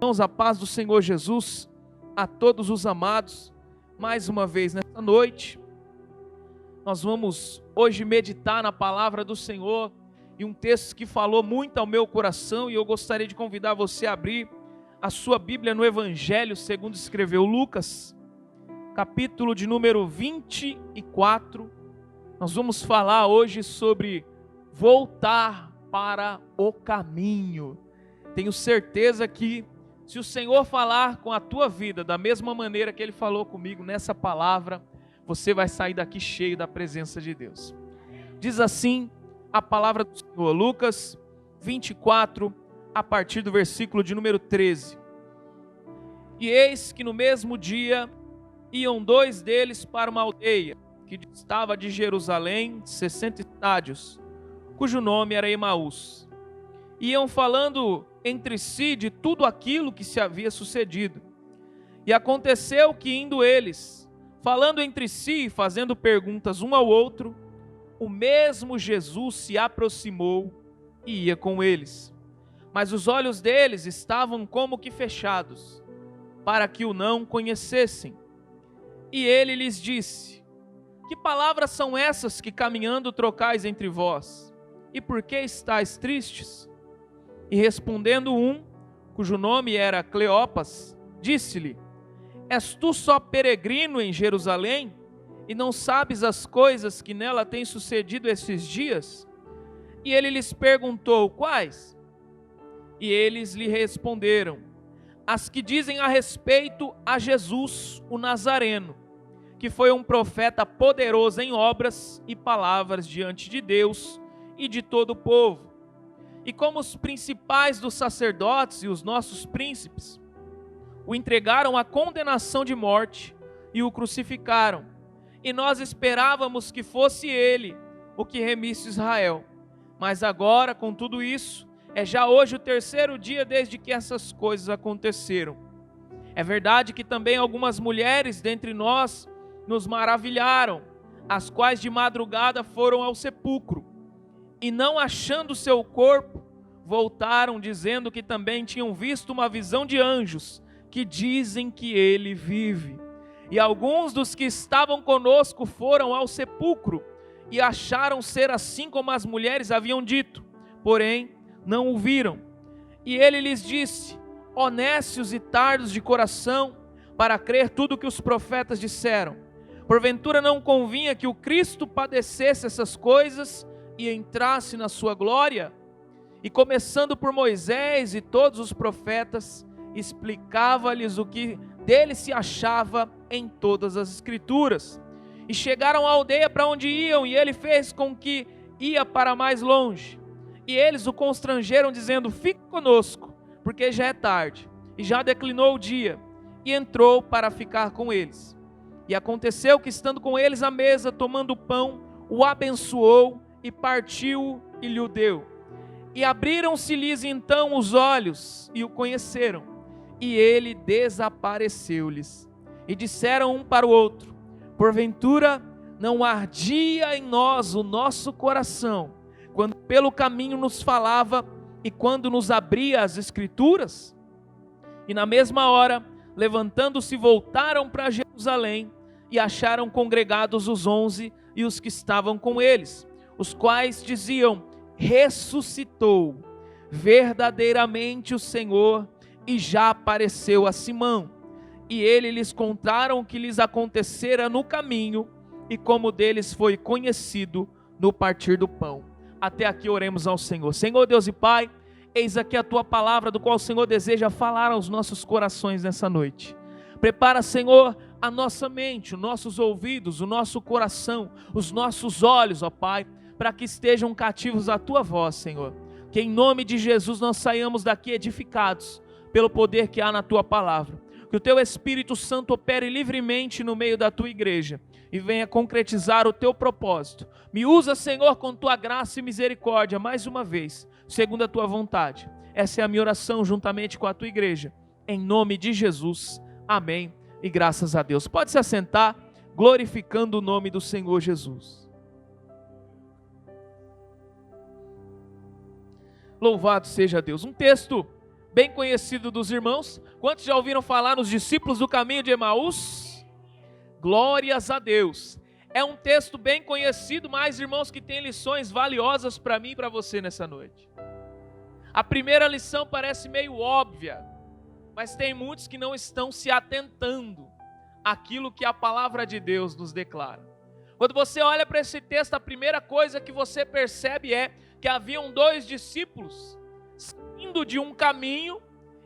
Irmãos, a paz do Senhor Jesus a todos os amados. Mais uma vez nessa noite, nós vamos hoje meditar na palavra do Senhor e um texto que falou muito ao meu coração, e eu gostaria de convidar você a abrir a sua Bíblia no Evangelho segundo escreveu Lucas, capítulo de número 24. Nós vamos falar hoje sobre voltar para o caminho. Tenho certeza que se o Senhor falar com a tua vida da mesma maneira que Ele falou comigo nessa palavra, você vai sair daqui cheio da presença de Deus. Diz assim a palavra do Senhor, Lucas 24, a partir do versículo de número 13. E eis que no mesmo dia iam dois deles para uma aldeia que distava de Jerusalém 60 estádios, cujo nome era Emaús. Iam falando entre si de tudo aquilo que se havia sucedido. E aconteceu que, indo eles, falando entre si e fazendo perguntas um ao outro, o mesmo Jesus se aproximou e ia com eles. Mas os olhos deles estavam como que fechados, para que o não conhecessem. E ele lhes disse: que palavras são essas que caminhando trocais entre vós? E por que estáis tristes? E respondendo um, cujo nome era Cleopas, disse-lhe: és tu só peregrino em Jerusalém, e não sabes as coisas que nela têm sucedido esses dias? E ele lhes perguntou: quais? E eles lhe responderam: as que dizem a respeito a Jesus, o Nazareno, que foi um profeta poderoso em obras e palavras diante de Deus e de todo o povo. E como os principais dos sacerdotes e os nossos príncipes o entregaram à condenação de morte e o crucificaram, e nós esperávamos que fosse ele o que remisse Israel. Mas agora, com tudo isso, é já hoje o terceiro dia desde que essas coisas aconteceram. É verdade que também algumas mulheres dentre nós nos maravilharam, as quais de madrugada foram ao sepulcro, e não achando seu corpo, voltaram dizendo que também tinham visto uma visão de anjos, que dizem que ele vive. E alguns dos que estavam conosco foram ao sepulcro, e acharam ser assim como as mulheres haviam dito, porém não o viram. E ele lhes disse: ó nécios e tardos de coração, para crer tudo o que os profetas disseram. Porventura não convinha que o Cristo padecesse essas coisas e entrasse na sua glória? E começando por Moisés e todos os profetas, explicava-lhes o que dele se achava em todas as escrituras. E chegaram à aldeia para onde iam, e ele fez com que ia para mais longe. E eles o constrangeram, dizendo: fique conosco, porque já é tarde, e já declinou o dia. E entrou para ficar com eles. E aconteceu que, estando com eles à mesa, tomando o pão, o abençoou, e partiu e lhe o deu. E abriram-se-lhes então os olhos, e o conheceram, e ele desapareceu-lhes. E disseram um para o outro: porventura não ardia em nós o nosso coração, quando pelo caminho nos falava, e quando nos abria as escrituras? E na mesma hora, levantando-se, voltaram para Jerusalém, e acharam congregados os 11 e os que estavam com eles, os quais diziam: ressuscitou verdadeiramente o Senhor, e já apareceu a Simão. E ele lhes contaram o que lhes acontecera no caminho, e como deles foi conhecido no partir do pão. Até aqui oremos ao Senhor. Senhor Deus e Pai, eis aqui a Tua palavra, do qual o Senhor deseja falar aos nossos corações nessa noite. Prepara, Senhor, a nossa mente, os nossos ouvidos, o nosso coração, os nossos olhos, ó Pai, para que estejam cativos à Tua voz, Senhor. Que em nome de Jesus nós saiamos daqui edificados pelo poder que há na Tua palavra. Que o Teu Espírito Santo opere livremente no meio da Tua igreja e venha concretizar o Teu propósito. Me usa, Senhor, com Tua graça e misericórdia, mais uma vez, segundo a Tua vontade. Essa é a minha oração juntamente com a Tua igreja. Em nome de Jesus. Amém. E graças a Deus. Pode se assentar, glorificando o nome do Senhor Jesus. Louvado seja Deus. Um texto bem conhecido dos irmãos. Quantos já ouviram falar nos discípulos do caminho de Emaús? Glórias a Deus. É um texto bem conhecido, mas irmãos, que tem lições valiosas para mim e para você nessa noite. A primeira lição parece meio óbvia, mas tem muitos que não estão se atentando àquilo que a palavra de Deus nos declara. Quando você olha para esse texto, a primeira coisa que você percebe é que haviam 2 discípulos saindo de um caminho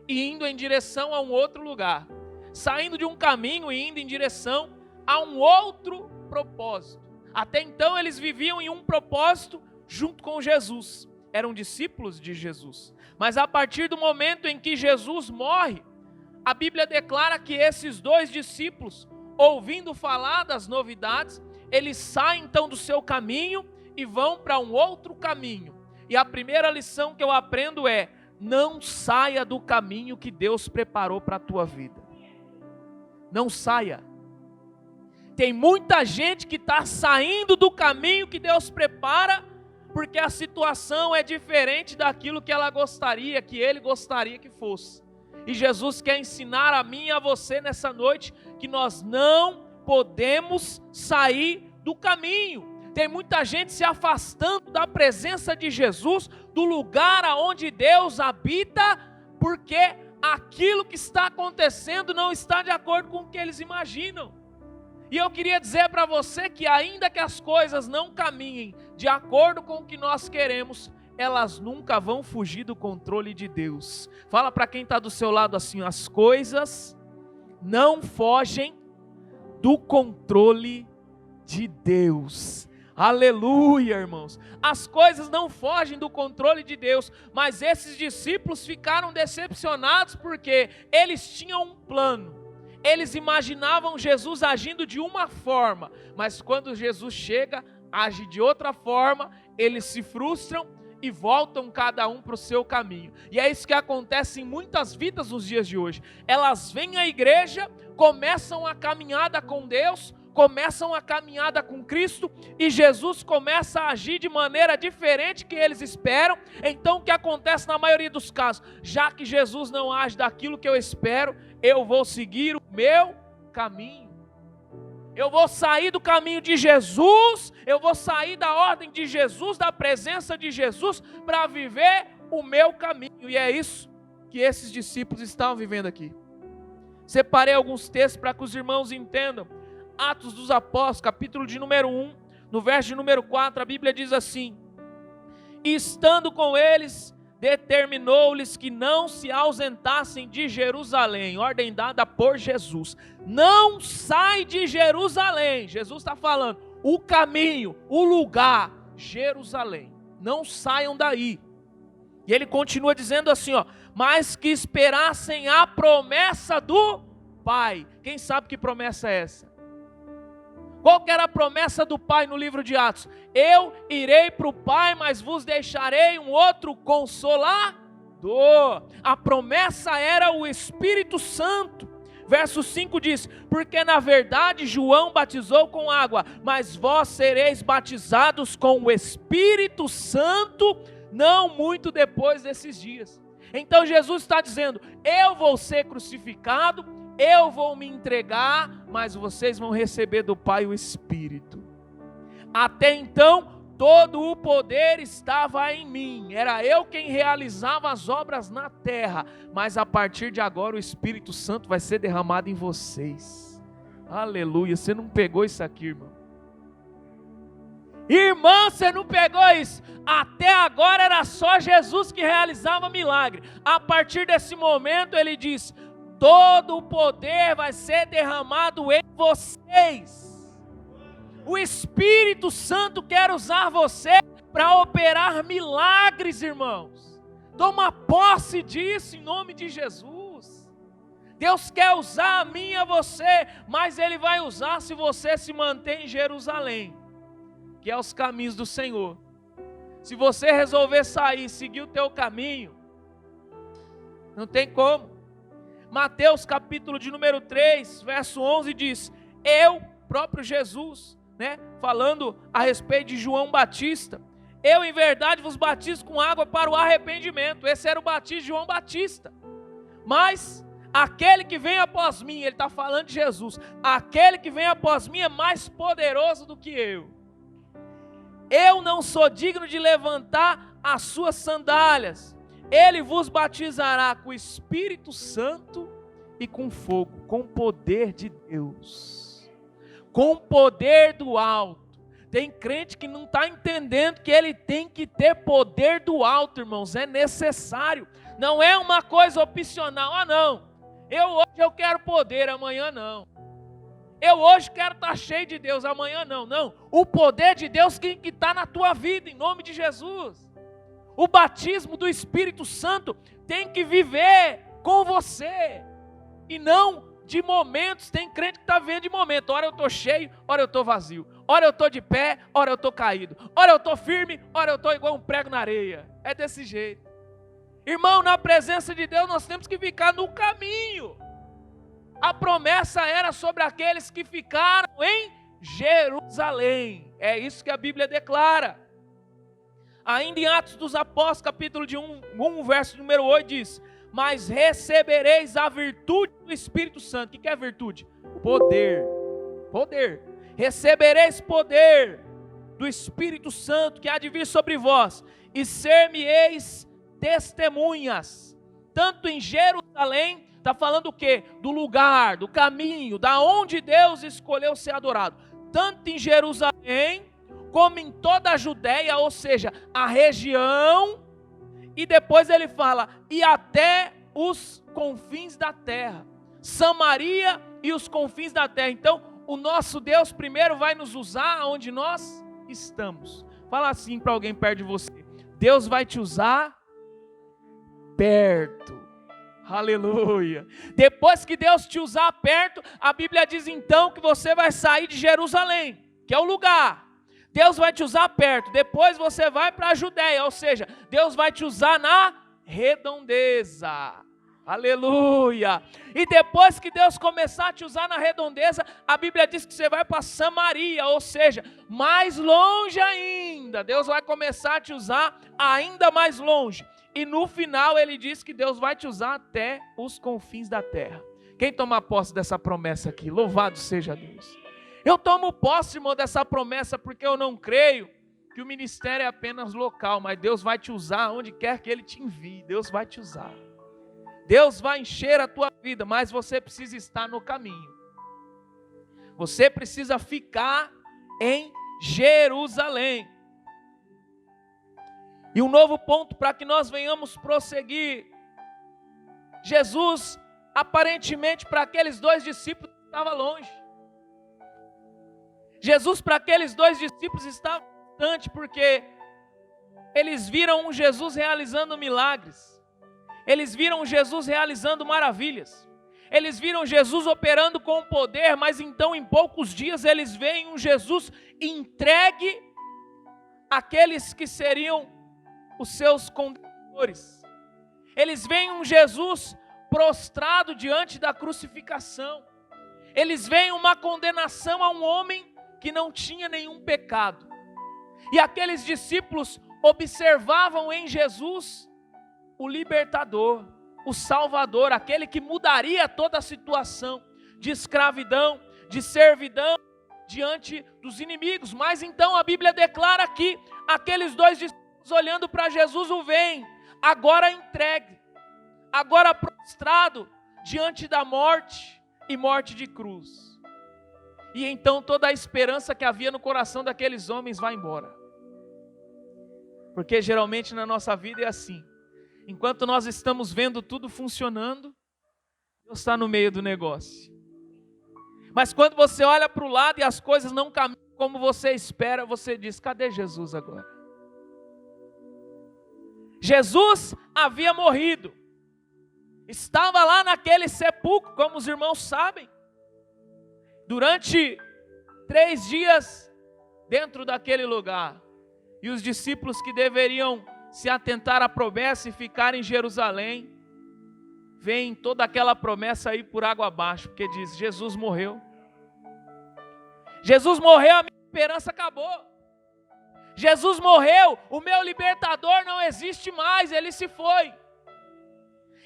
e indo em direção a um outro lugar. Saindo de um caminho e indo em direção a um outro propósito. Até então eles viviam em um propósito junto com Jesus. Eram discípulos de Jesus. Mas a partir do momento em que Jesus morre, a Bíblia declara que esses 2 discípulos, ouvindo falar das novidades, eles saem então do seu caminho e vão para um outro caminho. E a primeira lição que eu aprendo é: não saia do caminho que Deus preparou para a tua vida. Não saia. Tem muita gente que está saindo do caminho que Deus prepara, porque a situação é diferente daquilo que ela gostaria, que ele gostaria que fosse. E Jesus quer ensinar a mim e a você nessa noite que nós não podemos sair do caminho. Tem muita gente se afastando da presença de Jesus, do lugar aonde Deus habita, porque aquilo que está acontecendo não está de acordo com o que eles imaginam. E eu queria dizer para você que ainda que as coisas não caminhem de acordo com o que nós queremos, elas nunca vão fugir do controle de Deus. Fala para quem está do seu lado assim: as coisas não fogem do controle de Deus. Aleluia, irmãos. As coisas não fogem do controle de Deus, mas esses discípulos ficaram decepcionados porque eles tinham um plano. Eles imaginavam Jesus agindo de uma forma, mas quando Jesus chega, age de outra forma, eles se frustram e voltam cada um para o seu caminho. E é isso que acontece em muitas vidas nos dias de hoje. Elas vêm à igreja, começam a caminhada com Deus, começam a caminhada com Cristo, e Jesus começa a agir de maneira diferente que eles esperam. Então o que acontece na maioria dos casos? Já que Jesus não age daquilo que eu espero, eu vou seguir o meu caminho. Eu vou sair do caminho de Jesus, eu vou sair da ordem de Jesus, da presença de Jesus, para viver o meu caminho. E é isso que esses discípulos estavam vivendo aqui. Separei alguns textos para que os irmãos entendam. Atos dos Apóstolos, capítulo de número 1, no verso de número 4, a Bíblia diz assim: e estando com eles, determinou-lhes que não se ausentassem de Jerusalém, ordem dada por Jesus. Não sai de Jerusalém. Jesus está falando, o caminho, o lugar, Jerusalém. Não saiam daí. E ele continua dizendo assim, mas que esperassem a promessa do Pai. Quem sabe que promessa é essa? Qual que era a promessa do Pai no livro de Atos? Eu irei para o Pai, mas vos deixarei um outro consolador. A promessa era o Espírito Santo. Verso 5 diz: porque na verdade João batizou com água, mas vós sereis batizados com o Espírito Santo, não muito depois desses dias. Então Jesus está dizendo, eu vou ser crucificado, eu vou me entregar, mas vocês vão receber do Pai o Espírito. Até então, todo o poder estava em mim, era eu quem realizava as obras na terra, mas a partir de agora o Espírito Santo vai ser derramado em vocês. Aleluia, você não pegou isso aqui, irmão? Irmã, você não pegou isso? Até agora era só Jesus que realizava milagre. A partir desse momento ele diz, todo o poder vai ser derramado em vocês. O Espírito Santo quer usar você para operar milagres, irmãos. Toma posse disso em nome de Jesus. Deus quer usar a mim e a você, mas Ele vai usar se você se manter em Jerusalém, que é os caminhos do Senhor. Se você resolver sair, seguir o teu caminho, não tem como. Mateus capítulo de número 3, verso 11 diz, próprio Jesus, falando a respeito de João Batista, Eu em verdade vos batizo com água para o arrependimento. Esse era o batismo de João Batista. Mas aquele que vem após mim, ele está falando de Jesus, aquele que vem após mim é mais poderoso do que eu. Eu não sou digno de levantar as suas sandálias. Ele vos batizará com o Espírito Santo e com fogo, com o poder de Deus, com o poder do alto. Tem crente que não está entendendo que ele tem que ter poder do alto, irmãos, é necessário, não é uma coisa opcional. Ah não, hoje eu quero poder, amanhã não. Eu hoje quero estar cheio de Deus, amanhã não. Não, o poder de Deus que está na tua vida, em nome de Jesus. O batismo do Espírito Santo tem que viver com você, e não de momentos. Tem crente que está vendo de momento, ora eu estou cheio, ora eu estou vazio, ora eu estou de pé, ora eu estou caído, ora eu estou firme, ora eu estou igual um prego na areia. É desse jeito. Irmão, na presença de Deus nós temos que ficar no caminho. A promessa era sobre aqueles que ficaram em Jerusalém. É isso que a Bíblia declara. Ainda em Atos dos Apóstolos, capítulo 1, verso número 8, diz: mas recebereis a virtude do Espírito Santo. O que é virtude? Poder. Poder. Recebereis poder do Espírito Santo que há de vir sobre vós, e ser-me-eis testemunhas, tanto em Jerusalém. Está falando o quê? Do lugar, do caminho, da onde Deus escolheu ser adorado. Tanto em Jerusalém, como em toda a Judéia, ou seja, a região. E depois ele fala, e até os confins da terra. Samaria e os confins da terra. Então, o nosso Deus primeiro vai nos usar onde nós estamos. Fala assim para alguém perto de você: Deus vai te usar perto. Aleluia. Depois que Deus te usar perto, a Bíblia diz então que você vai sair de Jerusalém, que é o lugar. Deus vai te usar perto. Depois você vai para a Judéia, ou seja, Deus vai te usar na redondeza. Aleluia. E depois que Deus começar a te usar na redondeza, a Bíblia diz que você vai para Samaria, ou seja, mais longe ainda. Deus vai começar a te usar ainda mais longe. E no final ele diz que Deus vai te usar até os confins da terra. Quem toma posse dessa promessa aqui? Louvado seja Deus. Eu tomo posse, irmão, dessa promessa porque eu não creio que o ministério é apenas local, mas Deus vai te usar onde quer que Ele te envie. Deus vai te usar. Deus vai encher a tua vida, mas você precisa estar no caminho. Você precisa ficar em Jerusalém. E um novo ponto para que nós venhamos prosseguir. Jesus, aparentemente, para aqueles dois discípulos, estava longe. Jesus, para aqueles dois discípulos, estava distante, porque eles viram um Jesus realizando milagres. Eles viram Jesus realizando maravilhas. Eles viram Jesus operando com poder, mas então em poucos dias eles veem um Jesus entregue àqueles que seriam os seus condenadores. Eles veem um Jesus prostrado diante da crucificação. Eles veem uma condenação a um homem que não tinha nenhum pecado. E aqueles discípulos observavam em Jesus o libertador, o salvador, aquele que mudaria toda a situação de escravidão, de servidão diante dos inimigos. Mas então a Bíblia declara que aqueles dois discípulos, olhando para Jesus, o veem agora entregue, agora prostrado diante da morte e morte de cruz. E então toda a esperança que havia no coração daqueles homens vai embora. Porque geralmente na nossa vida é assim. Enquanto nós estamos vendo tudo funcionando, Deus está no meio do negócio. Mas quando você olha para o lado e as coisas não caminham como você espera, você diz: cadê Jesus agora? Jesus havia morrido, estava lá naquele sepulcro, como os irmãos sabem, durante 3 dias dentro daquele lugar. E os discípulos que deveriam se atentar à promessa e ficar em Jerusalém, veem toda aquela promessa aí por água abaixo, porque diz: Jesus morreu. Jesus morreu, a minha esperança acabou. Jesus morreu, o meu libertador não existe mais, ele se foi.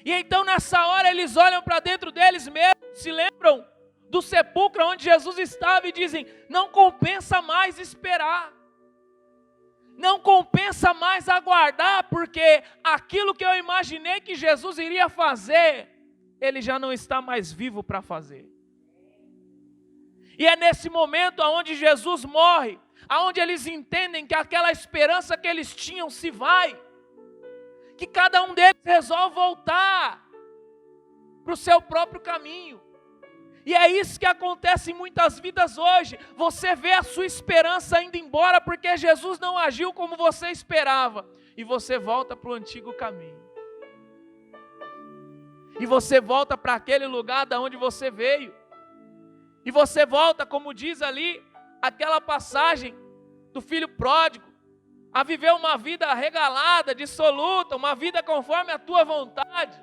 E então nessa hora eles olham para dentro deles mesmos, se lembram do sepulcro onde Jesus estava e dizem: não compensa mais esperar. Não compensa mais aguardar, porque aquilo que eu imaginei que Jesus iria fazer, ele já não está mais vivo para fazer. E é nesse momento onde Jesus morre, aonde eles entendem que aquela esperança que eles tinham se vai, que cada um deles resolve voltar para o seu próprio caminho. E é isso que acontece em muitas vidas hoje. Você vê a sua esperança indo embora porque Jesus não agiu como você esperava. E você volta para o antigo caminho. E você volta para aquele lugar da onde você veio. E você volta, como diz ali, aquela passagem do filho pródigo, a viver uma vida regalada, dissoluta, uma vida conforme a tua vontade.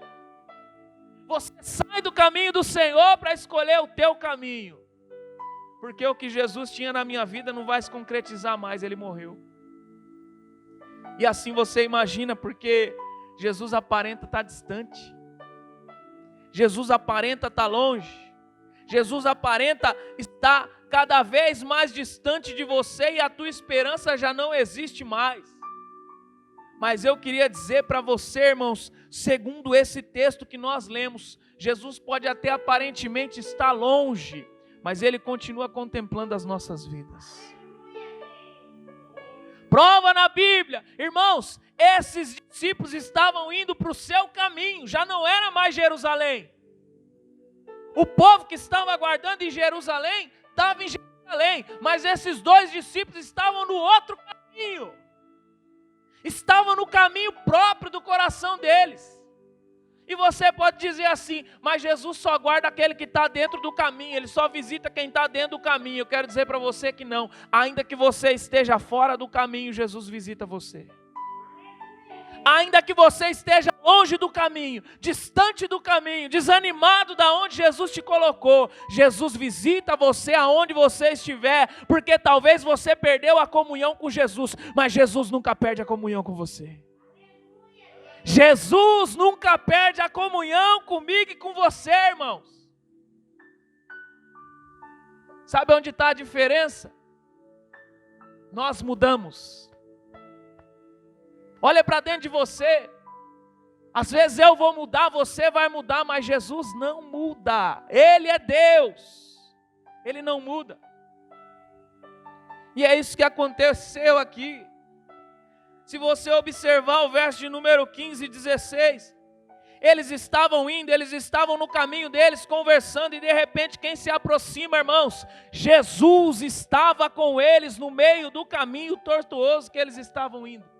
Você sai do caminho do Senhor para escolher o teu caminho. Porque o que Jesus tinha na minha vida não vai se concretizar mais, ele morreu. E assim você imagina, porque Jesus aparenta estar distante. Jesus aparenta estar longe. Jesus aparenta estar cada vez mais distante de você e a tua esperança já não existe mais. Mas eu queria dizer para você, irmãos, segundo esse texto que nós lemos, Jesus pode até aparentemente estar longe, mas Ele continua contemplando as nossas vidas. Prova na Bíblia, irmãos, esses discípulos estavam indo para o seu caminho, já não era mais Jerusalém. O povo que estava aguardando em Jerusalém, estava em Jerusalém, mas esses dois discípulos estavam no outro caminho. Estavam no caminho próprio do coração deles. E você pode dizer assim: mas Jesus só guarda aquele que está dentro do caminho, Ele só visita quem está dentro do caminho. Eu quero dizer para você que não. Ainda que você esteja fora do caminho, Jesus visita você. Ainda que você esteja longe do caminho, distante do caminho, desanimado da onde Jesus te colocou, Jesus visita você aonde você estiver, porque talvez você perdeu a comunhão com Jesus, mas Jesus nunca perde a comunhão com você. Jesus nunca perde a comunhão comigo e com você, irmãos. Sabe onde está a diferença? Nós mudamos. Olha para dentro de você. Às vezes eu vou mudar, você vai mudar, mas Jesus não muda. Ele é Deus. Ele não muda. E é isso que aconteceu aqui. Se você observar o verso de número 15 e 16, eles estavam indo, eles estavam no caminho deles, conversando, e de repente quem se aproxima, irmãos? Jesus estava com eles no meio do caminho tortuoso que eles estavam indo.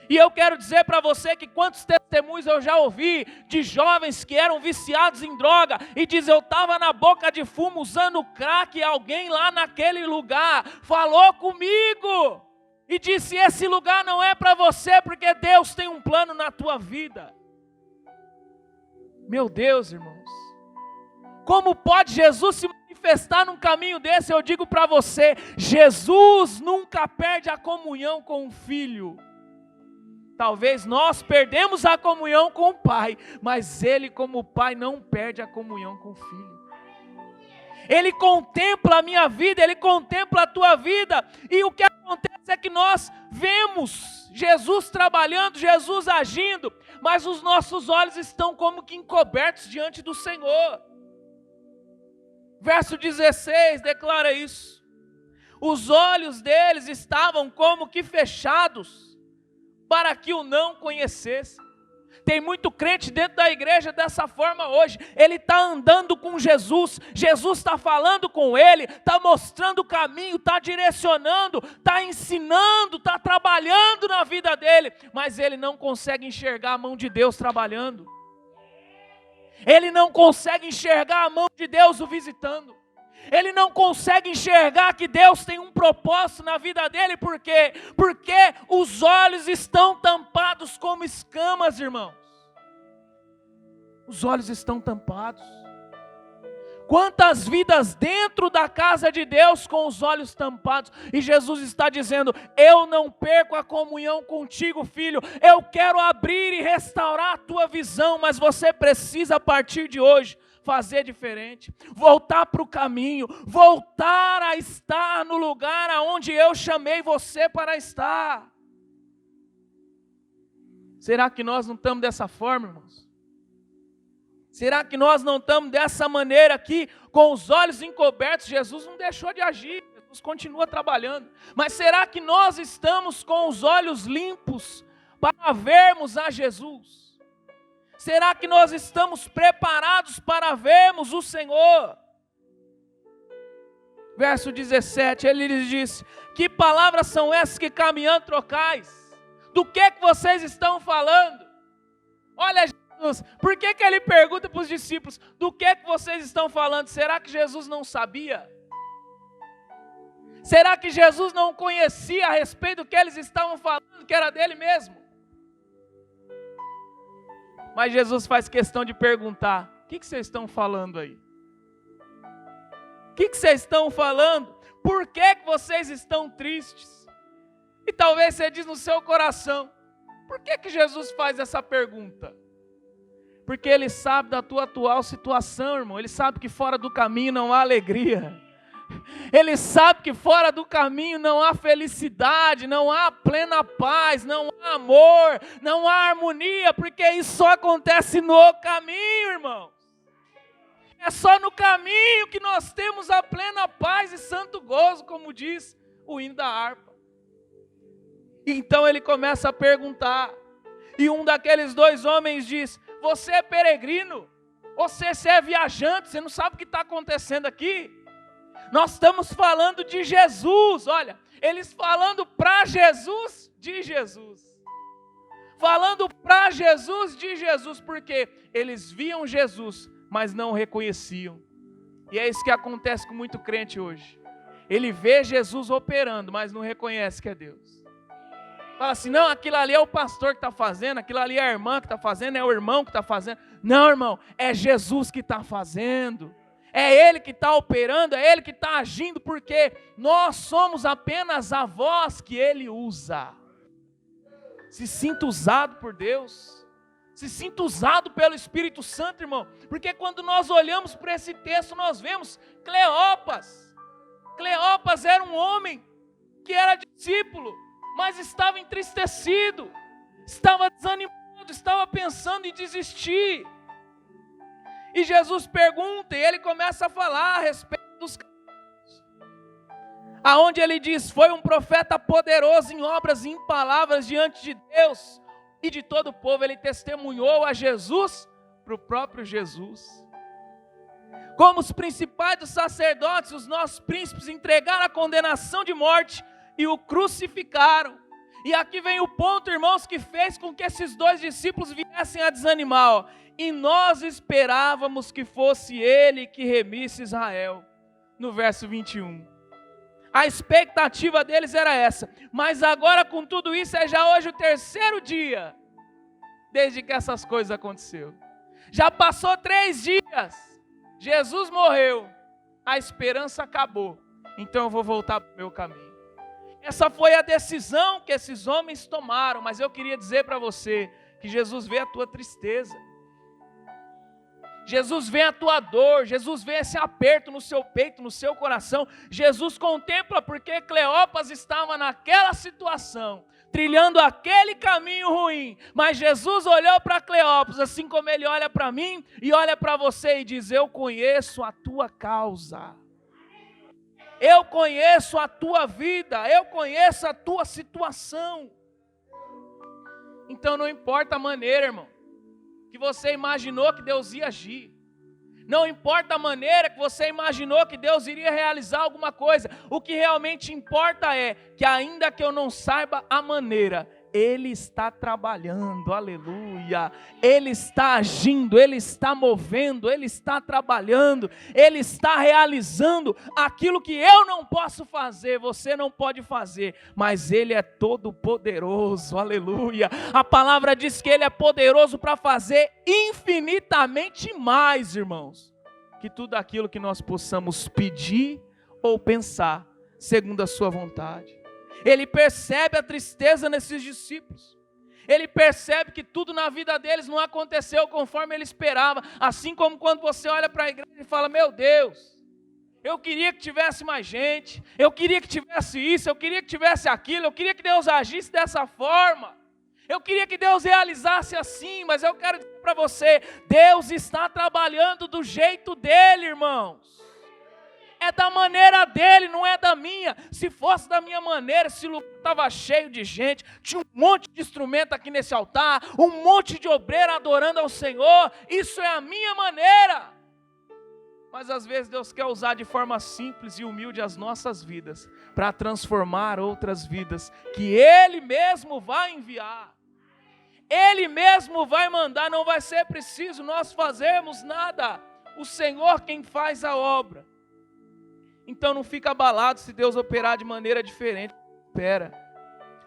E eu quero dizer para você que quantos testemunhos eu já ouvi de jovens que eram viciados em droga e diz: eu estava na boca de fumo usando crack e alguém lá naquele lugar falou comigo e disse: esse lugar não é para você, porque Deus tem um plano na tua vida. Meu Deus, irmãos, como pode Jesus se manifestar num caminho desse? Eu digo para você, Jesus nunca perde a comunhão com o Filho. Talvez nós perdemos a comunhão com o Pai, mas Ele como Pai não perde a comunhão com o Filho. Ele contempla a minha vida, Ele contempla a tua vida, e o que acontece é que nós vemos Jesus trabalhando, Jesus agindo, mas os nossos olhos estão como que encobertos diante do Senhor. Verso 16 declara isso: os olhos deles estavam como que fechados, para que o não conhecesse. Tem muito crente dentro da igreja dessa forma hoje. Ele está andando com Jesus, Jesus está falando com ele, está mostrando o caminho, está direcionando, está ensinando, está trabalhando na vida dele, mas ele não consegue enxergar a mão de Deus trabalhando. Ele não consegue enxergar a mão de Deus o visitando. Ele não consegue enxergar que Deus tem um propósito na vida dele. Por quê? Porque os olhos estão tampados como escamas, irmãos. Os olhos estão tampados. Quantas vidas dentro da casa de Deus com os olhos tampados. E Jesus está dizendo: eu não perco a comunhão contigo, filho. Eu quero abrir e restaurar a tua visão, mas você precisa, a partir de hoje, fazer diferente. Voltar para o caminho. Voltar a estar no lugar aonde eu chamei você para estar. Será que nós não estamos dessa forma, irmãos? Será que nós não estamos dessa maneira aqui, com os olhos encobertos? Jesus não deixou de agir, Jesus continua trabalhando. Mas será que nós estamos com os olhos limpos para vermos a Jesus? Será que nós estamos preparados para vermos o Senhor? Verso 17, ele lhes disse: que palavras são essas que caminhando trocais? Do que vocês estão falando? Olha, Jesus, por que ele pergunta para os discípulos: do que vocês estão falando? Será que Jesus não sabia? Será que Jesus não conhecia a respeito do que eles estavam falando, que era dele mesmo? Mas Jesus faz questão de perguntar: o que vocês estão falando aí? O que vocês estão falando? Por que vocês estão tristes? E talvez você diz no seu coração: por que Jesus faz essa pergunta? Porque Ele sabe da tua atual situação, irmão. Ele sabe que fora do caminho não há alegria. Ele sabe que fora do caminho não há felicidade, não há plena paz, não há amor, não há harmonia, porque isso só acontece no caminho, irmão. É só no caminho que nós temos a plena paz e santo gozo, como diz o hino da harpa. Então ele começa a perguntar, e um daqueles dois homens diz: você é peregrino, você é viajante, você não sabe o que está acontecendo aqui? Nós estamos falando de Jesus, olha, eles falando para Jesus, de Jesus. Falando para Jesus, de Jesus, porque eles viam Jesus, mas não o reconheciam. E é isso que acontece com muito crente hoje. Ele vê Jesus operando, mas não reconhece que é Deus. Fala assim: não, aquilo ali é o pastor que está fazendo, aquilo ali é a irmã que está fazendo, é o irmão que está fazendo. Não, irmão, é Jesus que está fazendo. É Ele que está operando, é Ele que está agindo, porque nós somos apenas a voz que Ele usa. Se sinta usado por Deus. Se sinta usado pelo Espírito Santo, irmão. Porque quando nós olhamos para esse texto, nós vemos Cleopas. Cleopas era um homem que era discípulo, mas estava entristecido, estava desanimado, estava pensando em desistir. E Jesus pergunta, e ele começa a falar a respeito dos caminhos. Aonde ele diz: foi um profeta poderoso em obras e em palavras diante de Deus e de todo o povo. Ele testemunhou a Jesus para o próprio Jesus. Como os principais dos sacerdotes, os nossos príncipes entregaram a condenação de morte e o crucificaram. E aqui vem o ponto, irmãos, que fez com que esses dois discípulos viessem a desanimar. Ó. E nós esperávamos que fosse ele que remisse Israel. No verso 21. A expectativa deles era essa. Mas agora, com tudo isso, é já hoje o terceiro dia desde que essas coisas aconteceram. Já passou 3 dias. Jesus morreu. A esperança acabou. Então eu vou voltar para o meu caminho. Essa foi a decisão que esses homens tomaram. Mas eu queria dizer para você que Jesus vê a tua tristeza. Jesus vê a tua dor, Jesus vê esse aperto no seu peito, no seu coração. Jesus contempla porque Cleopas estava naquela situação, trilhando aquele caminho ruim. Mas Jesus olhou para Cleopas, assim como Ele olha para mim e olha para você e diz: eu conheço a tua causa. Eu conheço a tua vida, eu conheço a tua situação. Então não importa a maneira, irmão, que você imaginou que Deus ia agir. Não importa a maneira que você imaginou que Deus iria realizar alguma coisa. O que realmente importa é que ainda que eu não saiba a maneira, Ele está trabalhando, aleluia. Ele está agindo, Ele está movendo, Ele está trabalhando, Ele está realizando aquilo que eu não posso fazer, você não pode fazer, mas Ele é todo poderoso, aleluia. A palavra diz que Ele é poderoso para fazer infinitamente mais, irmãos, que tudo aquilo que nós possamos pedir ou pensar, segundo a sua vontade. Ele percebe a tristeza nesses discípulos. Ele percebe que tudo na vida deles não aconteceu conforme ele esperava. Assim como quando você olha para a igreja e fala, meu Deus, eu queria que tivesse mais gente, eu queria que tivesse isso, eu queria que tivesse aquilo, eu queria que Deus agisse dessa forma, eu queria que Deus realizasse assim, mas eu quero dizer para você, Deus está trabalhando do jeito dele, irmãos. É da maneira dele, não é da minha. Se fosse da minha maneira, esse lugar estava cheio de gente, tinha um monte de instrumento aqui nesse altar, um monte de obreiro adorando ao Senhor, isso é a minha maneira. Mas às vezes Deus quer usar de forma simples e humilde as nossas vidas, para transformar outras vidas, que Ele mesmo vai enviar. Ele mesmo vai mandar, não vai ser preciso nós fazermos nada. O Senhor quem faz a obra. Então não fica abalado se Deus operar de maneira diferente. Espera,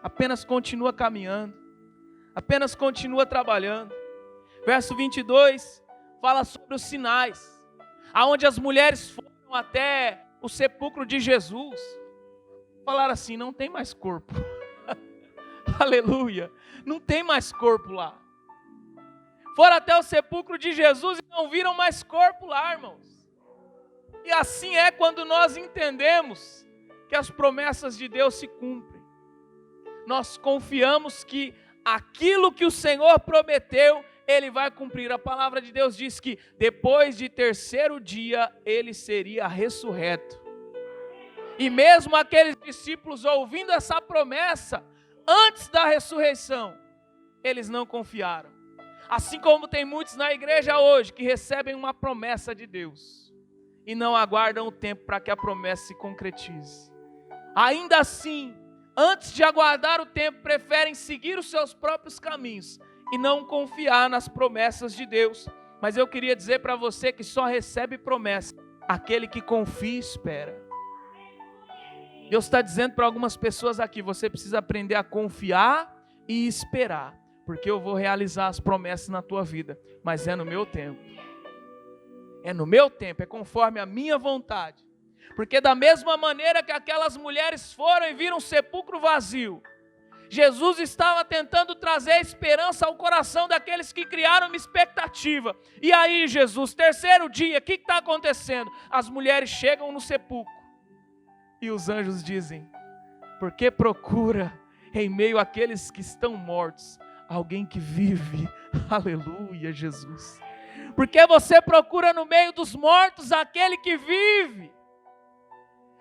apenas continua caminhando, apenas continua trabalhando. Verso 22 fala sobre os sinais, aonde as mulheres foram até o sepulcro de Jesus. Falaram assim, não tem mais corpo. Aleluia, não tem mais corpo lá. Foram até o sepulcro de Jesus e não viram mais corpo lá, irmãos. E assim é quando nós entendemos que as promessas de Deus se cumprem. Nós confiamos que aquilo que o Senhor prometeu, Ele vai cumprir. A palavra de Deus diz que depois de terceiro dia, Ele seria ressurreto. E mesmo aqueles discípulos ouvindo essa promessa, antes da ressurreição, eles não confiaram. Assim como tem muitos na igreja hoje que recebem uma promessa de Deus e não aguardam o tempo para que a promessa se concretize. Ainda assim, antes de aguardar o tempo, preferem seguir os seus próprios caminhos e não confiar nas promessas de Deus. Mas eu queria dizer para você que só recebe promessa aquele que confia e espera. Deus está dizendo para algumas pessoas aqui, você precisa aprender a confiar e esperar, porque eu vou realizar as promessas na tua vida, mas é no meu tempo. É no meu tempo, é conforme a minha vontade. Porque da mesma maneira que aquelas mulheres foram e viram um sepulcro vazio, Jesus estava tentando trazer esperança ao coração daqueles que criaram uma expectativa. E aí, Jesus, terceiro dia, o que está acontecendo? As mulheres chegam no sepulcro e os anjos dizem, por que procura em meio àqueles que estão mortos alguém que vive? Aleluia, Jesus. Porque você procura no meio dos mortos aquele que vive.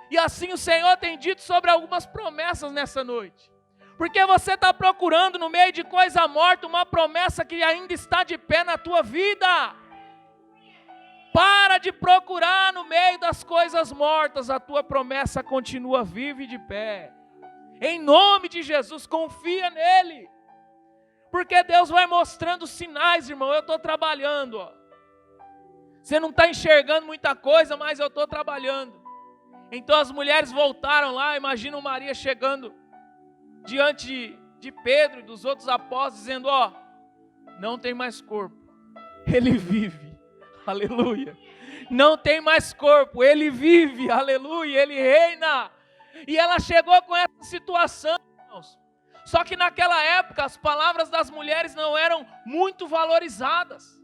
E assim o Senhor tem dito sobre algumas promessas nessa noite. Porque você está procurando no meio de coisa morta uma promessa que ainda está de pé na tua vida. Para de procurar no meio das coisas mortas, a tua promessa continua viva e de pé. Em nome de Jesus, confia nele. Porque Deus vai mostrando sinais, irmão. Eu estou trabalhando, ó. Você não está enxergando muita coisa, mas eu estou trabalhando. Então as mulheres voltaram lá, imaginam Maria chegando diante de Pedro e dos outros apóstolos, dizendo, ó, não tem mais corpo, ele vive, aleluia. Não tem mais corpo, ele vive, aleluia, ele reina. E ela chegou com essa situação, irmãos. Só que naquela época as palavras das mulheres não eram muito valorizadas.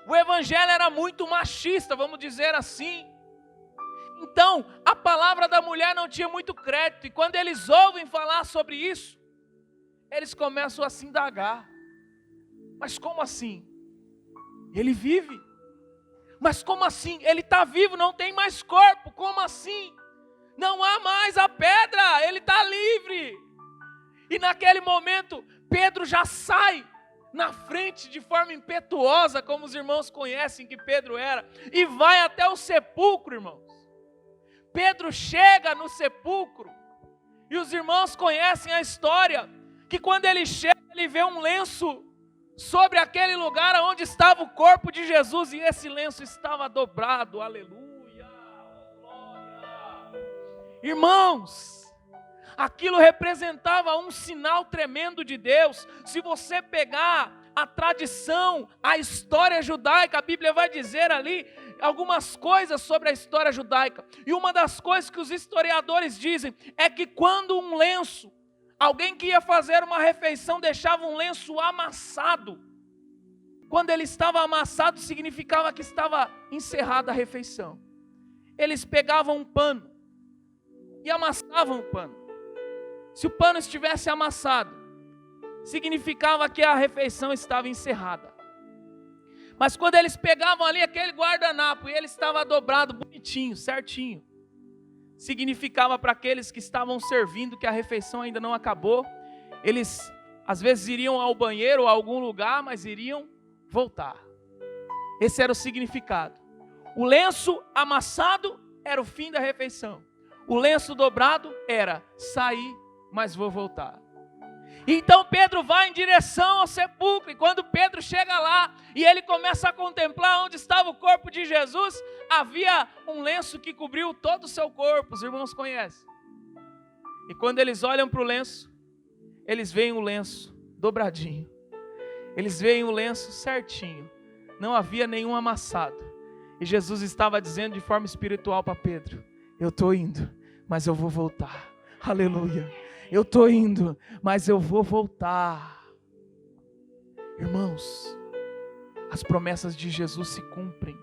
O evangelho era muito machista, vamos dizer assim. Então, a palavra da mulher não tinha muito crédito. E quando eles ouvem falar sobre isso, eles começam a se indagar. Mas como assim? Ele vive. Mas como assim? Ele está vivo, não tem mais corpo. Como assim? Não há mais a pedra, ele está livre. E naquele momento, Pedro já sai na frente de forma impetuosa, como os irmãos conhecem que Pedro era, e vai até o sepulcro, irmãos. Pedro chega no sepulcro, e os irmãos conhecem a história, que quando ele chega, ele vê um lenço sobre aquele lugar onde estava o corpo de Jesus, e esse lenço estava dobrado, aleluia, glória. Irmãos, aquilo representava um sinal tremendo de Deus. Se você pegar a tradição, a história judaica, a Bíblia vai dizer ali, algumas coisas sobre a história judaica. E uma das coisas que os historiadores dizem é que quando um lenço, alguém que ia fazer uma refeição deixava um lenço amassado, quando ele estava amassado significava que estava encerrada a refeição. Eles pegavam um pano e amassavam o pano. Se o pano estivesse amassado, significava que a refeição estava encerrada. Mas quando eles pegavam ali aquele guardanapo e ele estava dobrado bonitinho, certinho, significava para aqueles que estavam servindo que a refeição ainda não acabou. Eles às vezes iriam ao banheiro ou a algum lugar, mas iriam voltar. Esse era o significado. O lenço amassado era o fim da refeição. O lenço dobrado era sair, mas vou voltar. Então Pedro vai em direção ao sepulcro, e quando Pedro chega lá, e ele começa a contemplar onde estava o corpo de Jesus, havia um lenço que cobriu todo o seu corpo, os irmãos conhecem. E quando eles olham para o lenço, eles veem o lenço dobradinho, eles veem o lenço certinho, não havia nenhum amassado. E Jesus estava dizendo de forma espiritual para Pedro: eu estou indo, mas eu vou voltar. Aleluia. Eu estou indo, mas eu vou voltar. Irmãos, as promessas de Jesus se cumprem,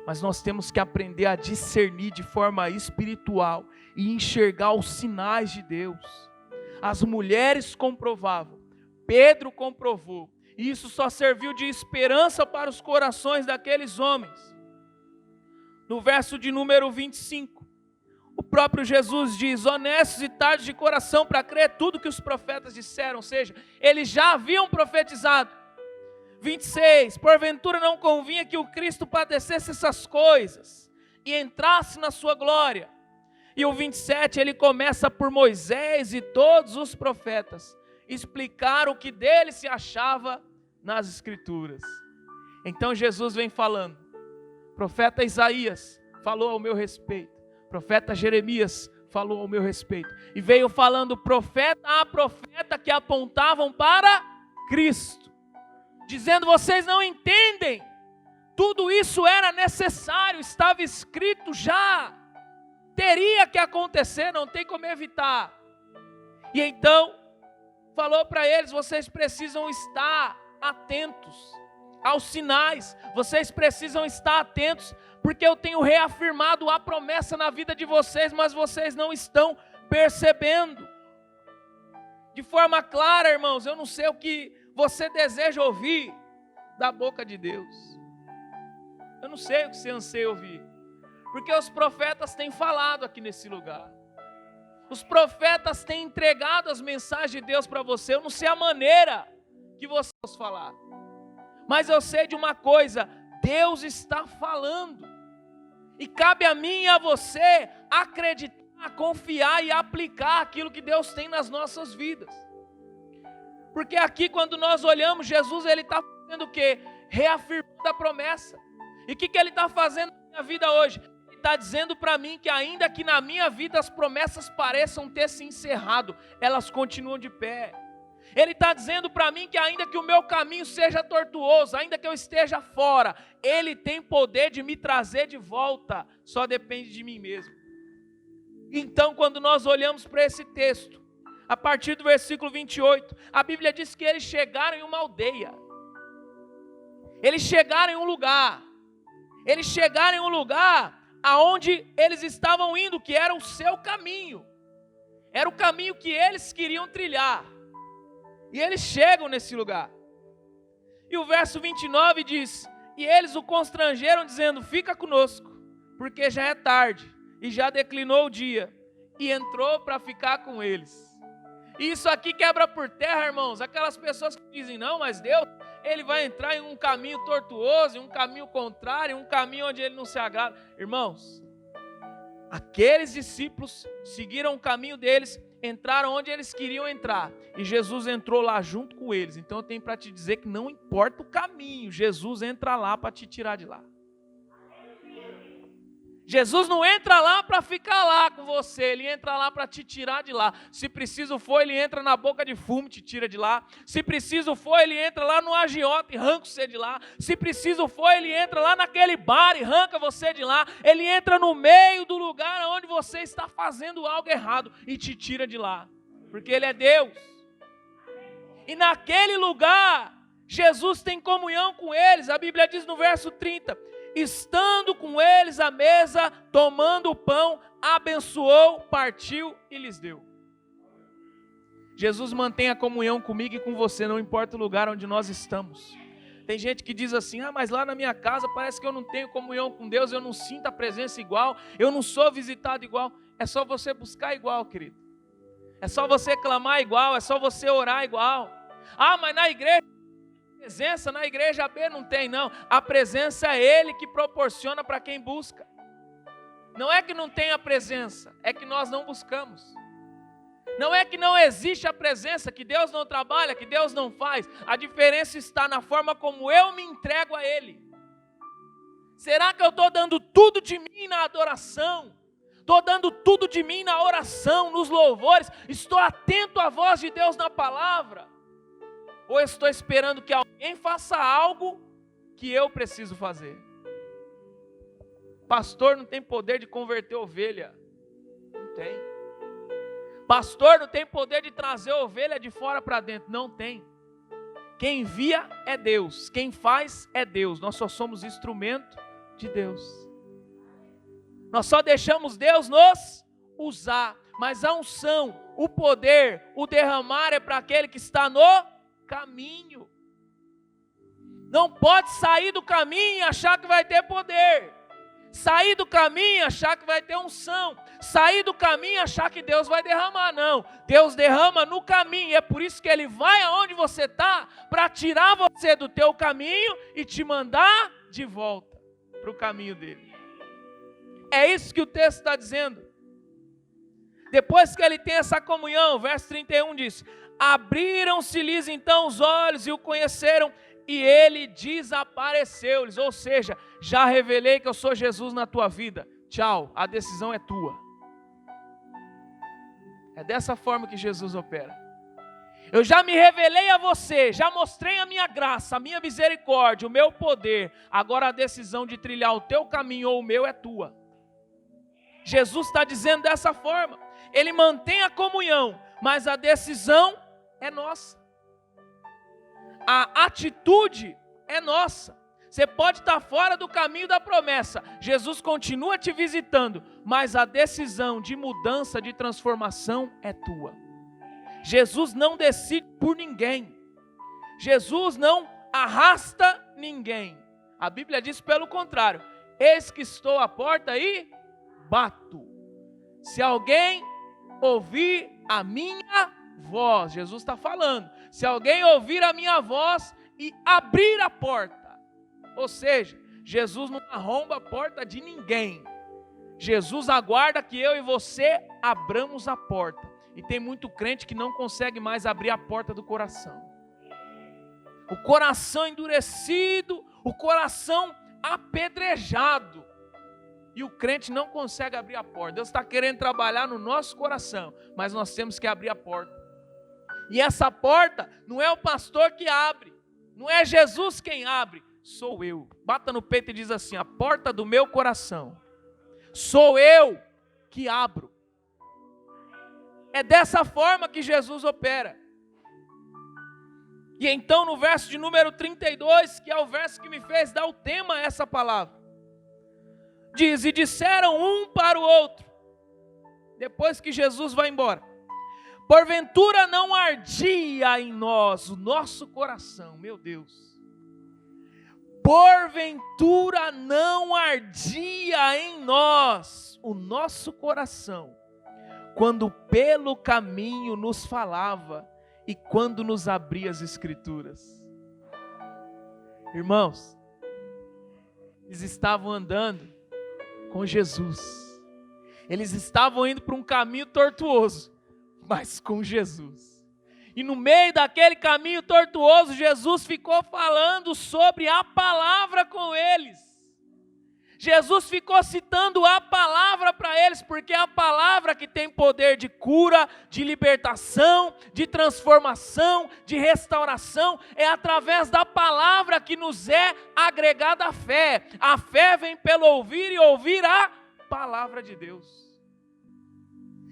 mas nós temos que aprender a discernir de forma espiritual e enxergar os sinais de Deus. As mulheres comprovavam, Pedro comprovou, e isso só serviu de esperança para os corações daqueles homens. No verso de número 25, o próprio Jesus diz: honestos e tardos de coração para crer tudo que os profetas disseram, ou seja, eles já haviam profetizado. 26, porventura não convinha que o Cristo padecesse essas coisas e entrasse na sua glória. E o 27, ele começa por Moisés e todos os profetas explicar o que dele se achava nas Escrituras. Então Jesus vem falando, profeta Isaías falou ao meu respeito, profeta Jeremias falou ao meu respeito, e veio falando profeta a profeta que apontavam para Cristo, dizendo: vocês não entendem, tudo isso era necessário, estava escrito já, teria que acontecer, não tem como evitar. E então falou para eles: vocês precisam estar atentos aos sinais, vocês precisam estar atentos, porque eu tenho reafirmado a promessa na vida de vocês, mas vocês não estão percebendo. De forma clara, irmãos, eu não sei o que você deseja ouvir da boca de Deus. Eu não sei o que você anseia ouvir, porque os profetas têm falado aqui nesse lugar. Os profetas têm entregado as mensagens de Deus para você. Eu não sei a maneira que você vai falar, mas eu sei de uma coisa: Deus está falando. E cabe a mim e a você acreditar, confiar e aplicar aquilo que Deus tem nas nossas vidas. Porque aqui, quando nós olhamos, Jesus, ele está fazendo o quê? Reafirmando a promessa. E o que ele está fazendo na minha vida hoje? Ele está dizendo para mim que ainda que na minha vida as promessas pareçam ter se encerrado, elas continuam de pé. Ele está dizendo para mim que ainda que o meu caminho seja tortuoso, ainda que eu esteja fora, Ele tem poder de me trazer de volta, só depende de mim mesmo. Então, quando nós olhamos para esse texto, a partir do versículo 28, a Bíblia diz que eles chegaram em uma aldeia, eles chegaram em um lugar, aonde eles estavam indo, que era o seu caminho, era o caminho que eles queriam trilhar. E eles chegam nesse lugar. E o verso 29 diz: e eles o constrangeram, dizendo: fica conosco, porque já é tarde, e já declinou o dia. E entrou para ficar com eles. E isso aqui quebra por terra, irmãos, aquelas pessoas que dizem: não, mas Deus, Ele vai entrar em um caminho tortuoso, em um caminho contrário, em um caminho onde Ele não se agrada. Irmãos, aqueles discípulos seguiram o caminho deles, entraram onde eles queriam entrar, e Jesus entrou lá junto com eles. Então eu tenho para te dizer que não importa o caminho, Jesus entra lá para te tirar de lá. Jesus não entra lá para ficar lá com você, Ele entra lá para te tirar de lá. Se preciso for, Ele entra na boca de fumo e te tira de lá. Se preciso for, Ele entra lá no agiota e arranca você de lá. Se preciso for, Ele entra lá naquele bar e arranca você de lá. Ele entra no meio do lugar onde você está fazendo algo errado e te tira de lá, porque Ele é Deus. E naquele lugar, Jesus tem comunhão com eles. A Bíblia diz no verso 30, estando com eles à mesa, tomando o pão, abençoou, partiu e lhes deu. Jesus mantém a comunhão comigo e com você, não importa o lugar onde nós estamos. Tem gente que diz assim, mas lá na minha casa parece que eu não tenho comunhão com Deus, eu não sinto a presença igual, eu não sou visitado igual. É só você buscar igual, querido. É só você clamar igual, é só você orar igual. Mas na igreja, presença, na igreja B não tem, não. A presença é Ele que proporciona para quem busca. Não é que não tem a presença, é que nós não buscamos. Não é que não existe a presença, que Deus não trabalha, que Deus não faz. A diferença está na forma como eu me entrego a Ele. Será que eu estou dando tudo de mim na adoração? Estou dando tudo de mim na oração, nos louvores? Estou atento à voz de Deus na palavra? Ou estou esperando que alguém faça algo que eu preciso fazer? Pastor não tem poder de converter ovelha. Não tem. Pastor não tem poder de trazer ovelha de fora para dentro. Não tem. Quem envia é Deus. Quem faz é Deus. Nós só somos instrumento de Deus. Nós só deixamos Deus nos usar. Mas a unção, o poder, o derramar é para aquele que está no caminho. Não pode sair do caminho e achar que vai ter poder. Sair do caminho e achar que vai ter unção. Sair do caminho e achar que Deus vai derramar. Não, Deus derrama no caminho. E é por isso que Ele vai aonde você está, para tirar você do teu caminho e te mandar de volta para o caminho dele. É isso que o texto está dizendo. Depois que ele tem essa comunhão, verso 31 diz, abriram-se-lhes então os olhos e o conheceram, e ele desapareceu-lhes. Ou seja, já revelei que eu sou Jesus na tua vida. Tchau, a decisão é tua. É dessa forma que Jesus opera. Eu já me revelei a você, já mostrei a minha graça, a minha misericórdia, o meu poder. Agora a decisão de trilhar o teu caminho ou o meu é tua. Jesus está dizendo dessa forma. Ele mantém a comunhão, mas a decisão é nossa. A atitude é nossa. Você pode estar fora do caminho da promessa. Jesus continua te visitando, mas a decisão de mudança, de transformação é tua. Jesus não decide por ninguém. Jesus não arrasta ninguém. A Bíblia diz pelo contrário. Eis que estou à porta e bato. Se alguém ouvir a minha voz, Jesus está falando, se alguém ouvir a minha voz e abrir a porta, ou seja, Jesus não arromba a porta de ninguém. Jesus aguarda que eu e você abramos a porta. E tem muito crente que não consegue mais abrir a porta do coração. O coração endurecido, o coração apedrejado. E o crente não consegue abrir a porta. Deus está querendo trabalhar no nosso coração, mas nós temos que abrir a porta. E essa porta não é o pastor que abre, não é Jesus quem abre, sou eu. Bata no peito e diz assim: a porta do meu coração, sou eu que abro. É dessa forma que Jesus opera. E então no verso de número 32, que é o verso que me fez dar o tema a essa palavra, diz, e disseram um para o outro, depois que Jesus vai embora, porventura não ardia em nós o nosso coração, meu Deus, porventura não ardia em nós o nosso coração, quando pelo caminho nos falava e quando nos abria as Escrituras. Irmãos, eles estavam andando com Jesus, eles estavam indo para um caminho tortuoso, mas com Jesus. E no meio daquele caminho tortuoso, Jesus ficou falando sobre a palavra com eles. Jesus ficou citando a palavra para eles, porque é a palavra que tem poder de cura, de libertação, de transformação, de restauração. É através da palavra que nos é agregada a fé. A fé vem pelo ouvir e ouvir a palavra de Deus.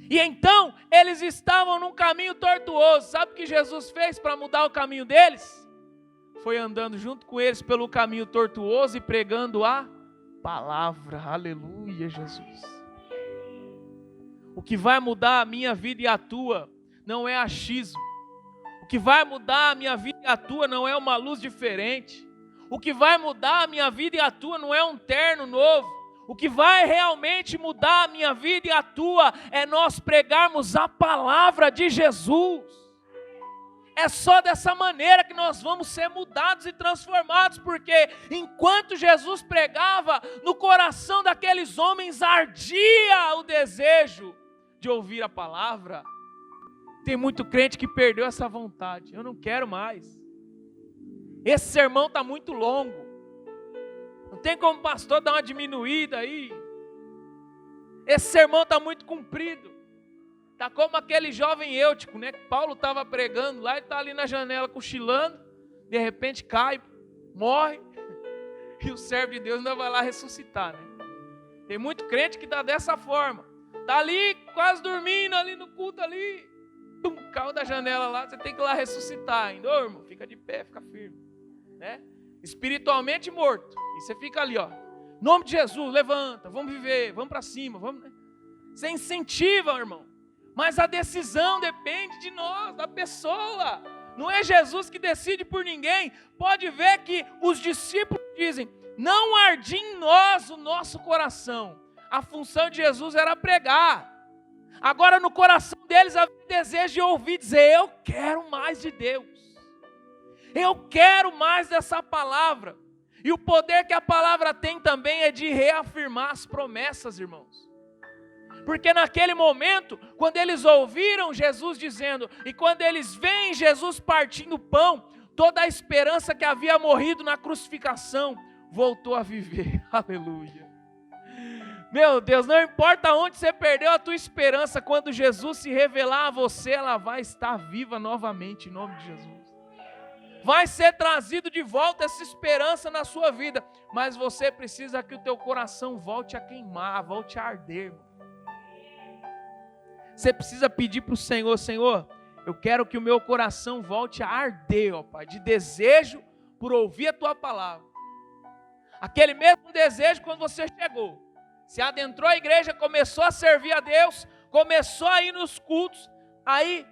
E então, eles estavam num caminho tortuoso. Sabe o que Jesus fez para mudar o caminho deles? Foi andando junto com eles pelo caminho tortuoso e pregando a palavra. Aleluia, Jesus. O que vai mudar a minha vida e a tua não é achismo. O que vai mudar a minha vida e a tua não é uma luz diferente. O que vai mudar a minha vida e a tua não é um terno novo. O que vai realmente mudar a minha vida e a tua é nós pregarmos a palavra de Jesus. É só dessa maneira que nós vamos ser mudados e transformados, porque enquanto Jesus pregava, no coração daqueles homens ardia o desejo de ouvir a palavra. Tem muito crente que perdeu essa vontade. Eu não quero mais. Esse sermão está muito longo. Não tem como o pastor dar uma diminuída aí. Esse sermão está muito comprido. Está como aquele jovem Eutico, né? Que Paulo estava pregando lá, ele está ali na janela cochilando, de repente cai, morre, e o servo de Deus ainda vai lá ressuscitar, né? Tem muito crente que está dessa forma. Está ali quase dormindo, ali no culto ali, caiu da janela lá, você tem que ir lá ressuscitar ainda. Ô irmão, fica de pé, fica firme, né? Espiritualmente morto. E você fica ali, ó. Em nome de Jesus, levanta, vamos viver, vamos para cima, vamos, né? Você incentiva, irmão. Mas a decisão depende de nós, da pessoa. Não é Jesus que decide por ninguém. Pode ver que os discípulos dizem: não arde em nós o nosso coração. A função de Jesus era pregar. Agora no coração deles havia desejo de ouvir, dizer: eu quero mais de Deus. Eu quero mais dessa palavra. E o poder que a palavra tem também é de reafirmar as promessas, irmãos. Porque naquele momento, quando eles ouviram Jesus dizendo, e quando eles veem Jesus partindo o pão, toda a esperança que havia morrido na crucificação, voltou a viver. Aleluia. Meu Deus, não importa onde você perdeu a tua esperança, quando Jesus se revelar a você, ela vai estar viva novamente, em nome de Jesus. Vai ser trazido de volta essa esperança na sua vida, mas você precisa que o teu coração volte a queimar, volte a arder, irmão. Você precisa pedir para o Senhor: Senhor, eu quero que o meu coração volte a arder, ó Pai, de desejo por ouvir a Tua palavra. Aquele mesmo desejo quando você chegou, se adentrou a igreja, começou a servir a Deus, começou a ir nos cultos, aí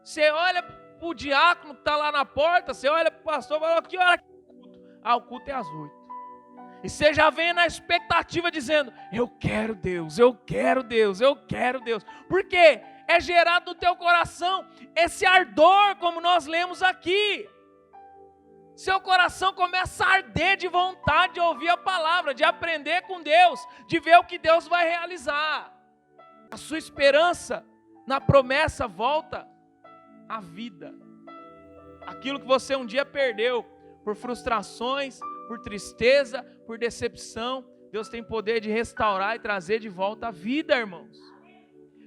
você olha para o diácono que está lá na porta, você olha para o pastor e fala: que hora que é o culto? Ah, o culto é às 8. E você já vem na expectativa dizendo: eu quero Deus, eu quero Deus, eu quero Deus. Por quê? É gerado no teu coração esse ardor, como nós lemos aqui. Seu coração começa a arder de vontade de ouvir a palavra, de aprender com Deus, de ver o que Deus vai realizar. A sua esperança na promessa volta à vida. Aquilo que você um dia perdeu por frustrações, por tristeza, por decepção, Deus tem poder de restaurar e trazer de volta a vida, irmãos.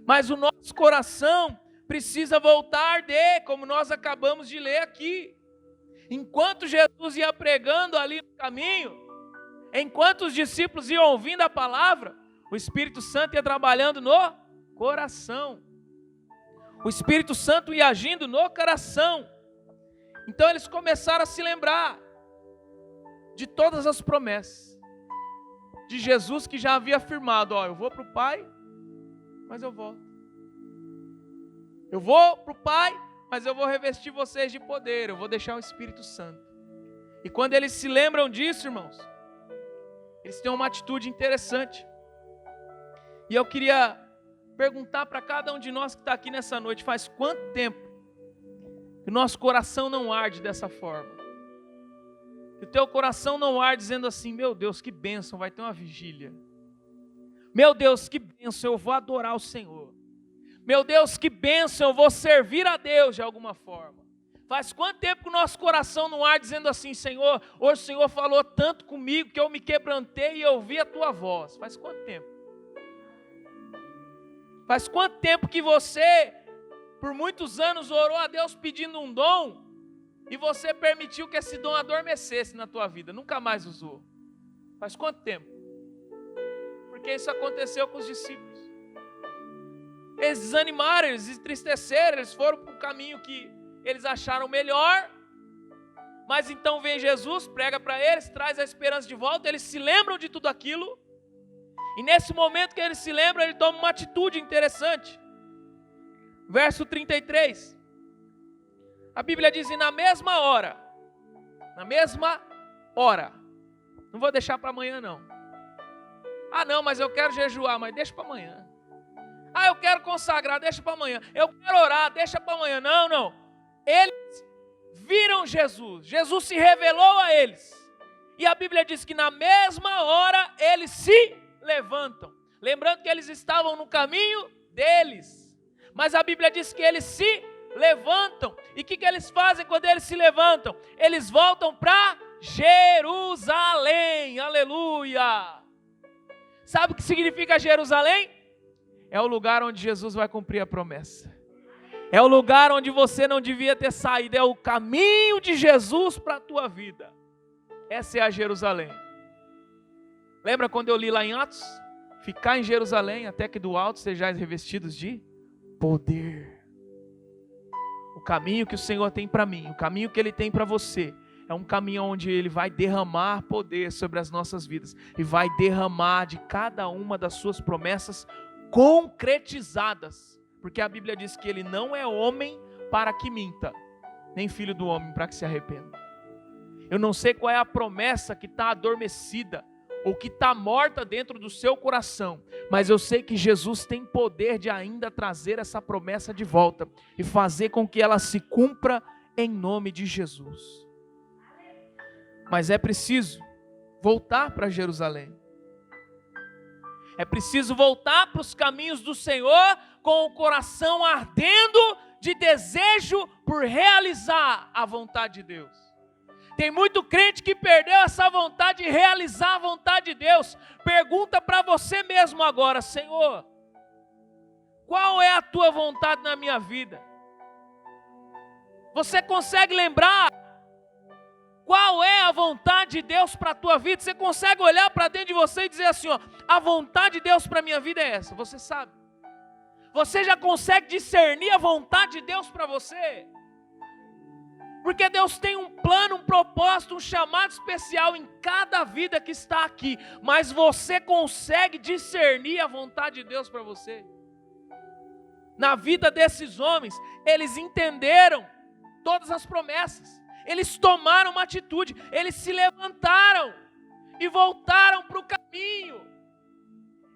Mas o nosso coração precisa voltar a arder, como nós acabamos de ler aqui. Enquanto Jesus ia pregando ali no caminho, enquanto os discípulos iam ouvindo a palavra, o Espírito Santo ia trabalhando no coração. O Espírito Santo ia agindo no coração. Então eles começaram a se lembrar de todas as promessas de Jesus, que já havia afirmado: ó, eu vou para o Pai, mas eu volto. Eu vou para o Pai, mas eu vou revestir vocês de poder, eu vou deixar o Espírito Santo. E quando eles se lembram disso, irmãos, eles têm uma atitude interessante. E eu queria perguntar para cada um de nós que está aqui nessa noite: faz quanto tempo que o nosso coração não arde dessa forma? Que o teu coração não arde dizendo assim: meu Deus, que bênção, vai ter uma vigília. Meu Deus, que bênção, eu vou adorar o Senhor. Meu Deus, que bênção, eu vou servir a Deus de alguma forma. Faz quanto tempo que o nosso coração não arde dizendo assim: Senhor, hoje o Senhor falou tanto comigo que eu me quebrantei e ouvi a tua voz. Faz quanto tempo? Faz quanto tempo que você, por muitos anos, orou a Deus pedindo um dom e você permitiu que esse dom adormecesse na tua vida, nunca mais usou? Faz quanto tempo? Porque isso aconteceu com os discípulos. Eles desanimaram, eles entristeceram, eles foram para o caminho que eles acharam melhor, mas então vem Jesus, prega para eles, traz a esperança de volta, eles se lembram de tudo aquilo, e nesse momento que eles se lembram, ele toma uma atitude interessante. Verso 33, a Bíblia diz: e na mesma hora, não vou deixar para amanhã não. Ah não, mas eu quero jejuar, mas deixa para amanhã. Ah, eu quero consagrar, deixa para amanhã. Eu quero orar, deixa para amanhã. Não. Eles viram Jesus. Jesus se revelou a eles. E a Bíblia diz que na mesma hora eles se levantam. Lembrando que eles estavam no caminho deles. Mas a Bíblia diz que eles se levantam. E o que eles fazem quando eles se levantam? Eles voltam para Jerusalém. Aleluia! Sabe o que significa Jerusalém? É o lugar onde Jesus vai cumprir a promessa. É o lugar onde você não devia ter saído. É o caminho de Jesus para a tua vida. Essa é a Jerusalém. Lembra quando eu li lá em Atos? Ficar em Jerusalém até que do alto sejais revestidos de poder. O caminho que o Senhor tem para mim, o caminho que Ele tem para você, é um caminho onde Ele vai derramar poder sobre as nossas vidas. E vai derramar de cada uma das suas promessas concretizadas, porque a Bíblia diz que Ele não é homem para que minta, nem filho do homem para que se arrependa. Eu não sei qual é a promessa que está adormecida, ou que está morta dentro do seu coração, mas eu sei que Jesus tem poder de ainda trazer essa promessa de volta, e fazer com que ela se cumpra em nome de Jesus. Mas é preciso voltar para Jerusalém. É preciso voltar para os caminhos do Senhor com o coração ardendo de desejo por realizar a vontade de Deus. Tem muito crente que perdeu essa vontade de realizar a vontade de Deus. Pergunta para você mesmo agora: Senhor, qual é a tua vontade na minha vida? Você consegue lembrar qual é a vontade de Deus para a tua vida? Você consegue olhar para dentro de você e dizer assim, ó, a vontade de Deus para a minha vida é essa? Você sabe? Você já consegue discernir a vontade de Deus para você? Porque Deus tem um plano, um propósito, um chamado especial em cada vida que está aqui. Mas você consegue discernir a vontade de Deus para você? Na vida desses homens, eles entenderam todas as promessas. Eles tomaram uma atitude, eles se levantaram e voltaram para o caminho.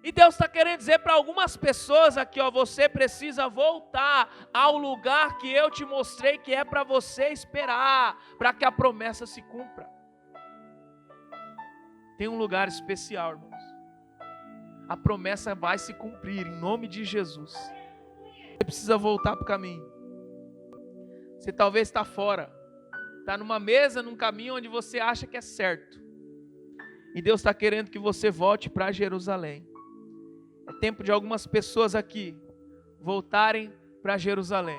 E Deus está querendo dizer para algumas pessoas aqui, ó, você precisa voltar ao lugar que eu te mostrei, que é para você esperar, para que a promessa se cumpra. Tem um lugar especial, irmãos. A promessa vai se cumprir em nome de Jesus. Você precisa voltar para o caminho. Você talvez está fora. Está numa mesa, num caminho onde você acha que é certo. E Deus está querendo que você volte para Jerusalém. É tempo de algumas pessoas aqui voltarem para Jerusalém.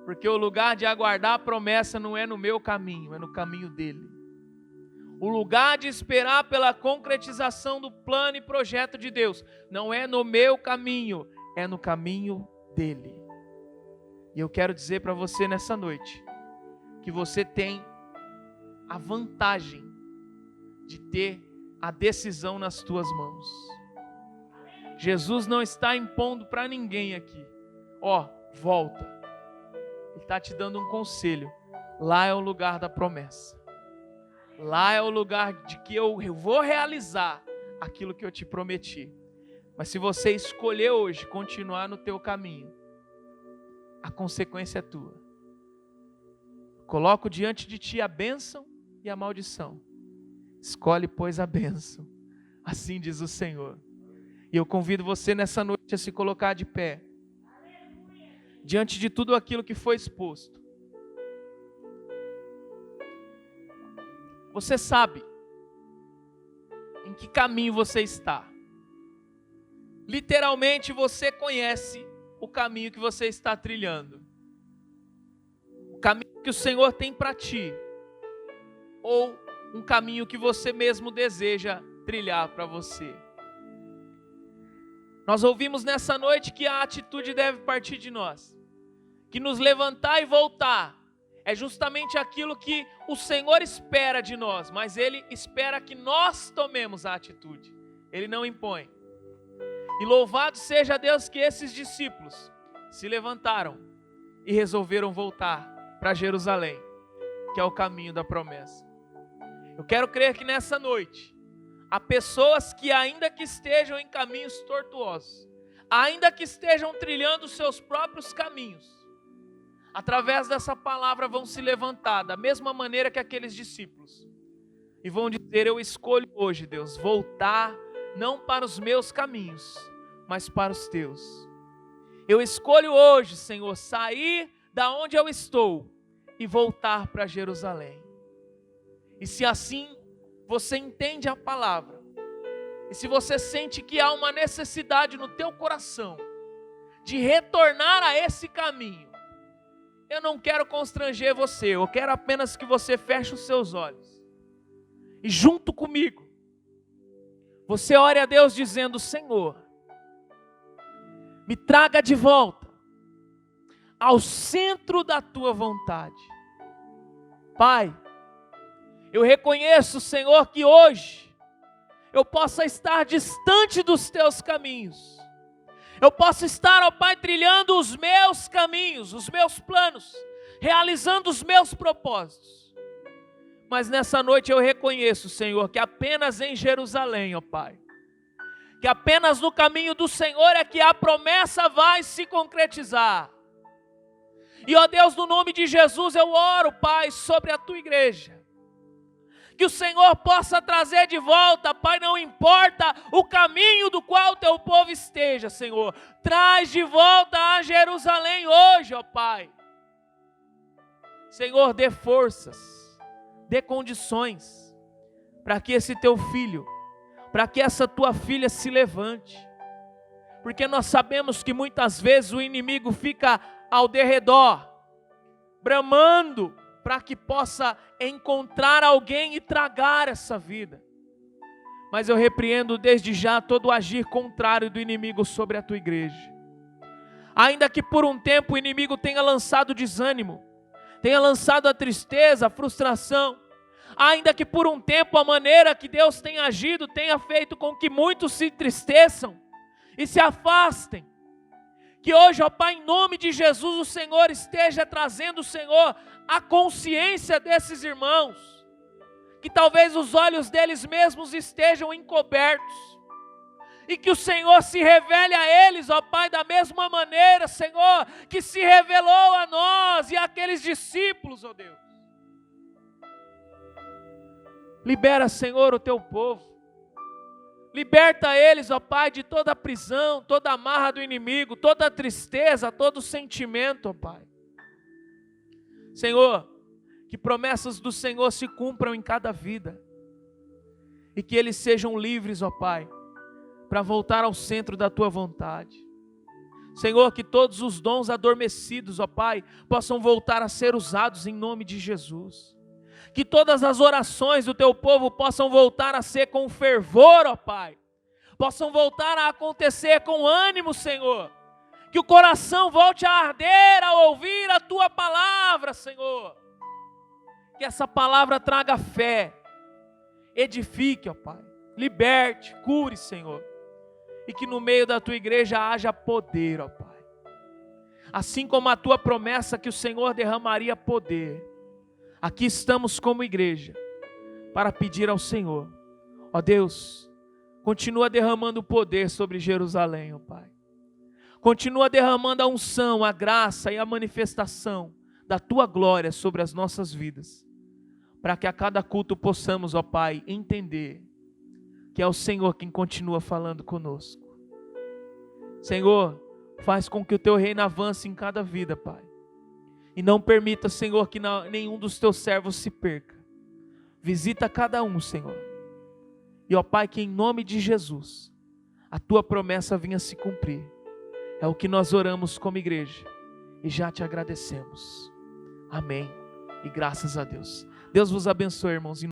Porque o lugar de aguardar a promessa não é no meu caminho, é no caminho dele. O lugar de esperar pela concretização do plano e projeto de Deus não é no meu caminho, é no caminho dele. E eu quero dizer para você nessa noite, que você tem a vantagem de ter a decisão nas tuas mãos. Jesus não está impondo para ninguém aqui, ó, volta. Ele está te dando um conselho. Lá é o lugar da promessa. Lá é o lugar de que eu vou realizar aquilo que eu te prometi. Mas se você escolher hoje continuar no teu caminho, a consequência é tua. Coloco diante de ti a bênção e a maldição. Escolhe, pois, a bênção. Assim diz o Senhor. E eu convido você nessa noite a se colocar de pé. Diante de tudo aquilo que foi exposto. Você sabe em que caminho você está. Literalmente você conhece o caminho que você está trilhando. O caminho que o Senhor tem para ti. Ou um caminho que você mesmo deseja trilhar para você. Nós ouvimos nessa noite que a atitude deve partir de nós. Que nos levantar e voltar é justamente aquilo que o Senhor espera de nós, mas Ele espera que nós tomemos a atitude. Ele não impõe. E louvado seja Deus que esses discípulos se levantaram e resolveram voltar para Jerusalém, que é o caminho da promessa. Eu quero crer que nessa noite, há pessoas que ainda que estejam em caminhos tortuosos, ainda que estejam trilhando os seus próprios caminhos, através dessa palavra vão se levantar da mesma maneira que aqueles discípulos e vão dizer: eu escolho hoje, Deus, voltar não para os meus caminhos, mas para os teus. Eu escolho hoje, Senhor, sair da onde eu estou e voltar para Jerusalém. E se assim você entende a palavra, e se você sente que há uma necessidade no teu coração de retornar a esse caminho, eu não quero constranger você, eu quero apenas que você feche os seus olhos. E junto comigo, você ore a Deus dizendo: Senhor, me traga de volta ao centro da tua vontade. Pai, eu reconheço, Senhor, que hoje eu possa estar distante dos teus caminhos. Eu posso estar, ó Pai, trilhando os meus caminhos, os meus planos, realizando os meus propósitos. Mas nessa noite eu reconheço, Senhor, que apenas em Jerusalém, ó Pai, que apenas no caminho do Senhor é que a promessa vai se concretizar. E, ó Deus, no nome de Jesus eu oro, Pai, sobre a tua igreja. Que o Senhor possa trazer de volta, Pai, não importa o caminho do qual o teu povo esteja, Senhor. Traz de volta a Jerusalém hoje, ó Pai. Senhor, dê forças, dê condições para que esse teu filho, para que essa tua filha se levante. Porque nós sabemos que muitas vezes o inimigo fica ao derredor, bramando, para que possa encontrar alguém e tragar essa vida. Mas eu repreendo desde já todo o agir contrário do inimigo sobre a tua igreja. Ainda que por um tempo o inimigo tenha lançado desânimo, tenha lançado a tristeza, a frustração, ainda que por um tempo a maneira que Deus tem agido tenha feito com que muitos se entristeçam e se afastem, que hoje, ó Pai, em nome de Jesus, o Senhor esteja trazendo, Senhor, a consciência desses irmãos, que talvez os olhos deles mesmos estejam encobertos, e que o Senhor se revele a eles, ó Pai, da mesma maneira, Senhor, que se revelou a nós e àqueles discípulos, ó Deus. Libera, Senhor, o teu povo. Liberta eles, ó Pai, de toda a prisão, toda a amarra do inimigo, toda a tristeza, todo o sentimento, ó Pai. Senhor, que promessas do Senhor se cumpram em cada vida. E que eles sejam livres, ó Pai, para voltar ao centro da tua vontade. Senhor, que todos os dons adormecidos, ó Pai, possam voltar a ser usados em nome de Jesus. Que todas as orações do teu povo possam voltar a ser com fervor, ó Pai. Possam voltar a acontecer com ânimo, Senhor. Que o coração volte a arder ao ouvir a tua palavra, Senhor. Que essa palavra traga fé, edifique, ó Pai. Liberte, cure, Senhor. E que no meio da tua igreja haja poder, ó Pai. Assim como a tua promessa que o Senhor derramaria poder. Aqui estamos como igreja para pedir ao Senhor, ó Deus, continua derramando poder sobre Jerusalém, ó Pai. Continua derramando a unção, a graça e a manifestação da tua glória sobre as nossas vidas, para que a cada culto possamos, ó Pai, entender que é o Senhor quem continua falando conosco. Senhor, faz com que o teu reino avance em cada vida, Pai. E não permita, Senhor, que nenhum dos teus servos se perca. Visita cada um, Senhor. E ó Pai, que em nome de Jesus, a Tua promessa venha se cumprir. É o que nós oramos como igreja e já te agradecemos. Amém. E graças a Deus. Deus vos abençoe, irmãos.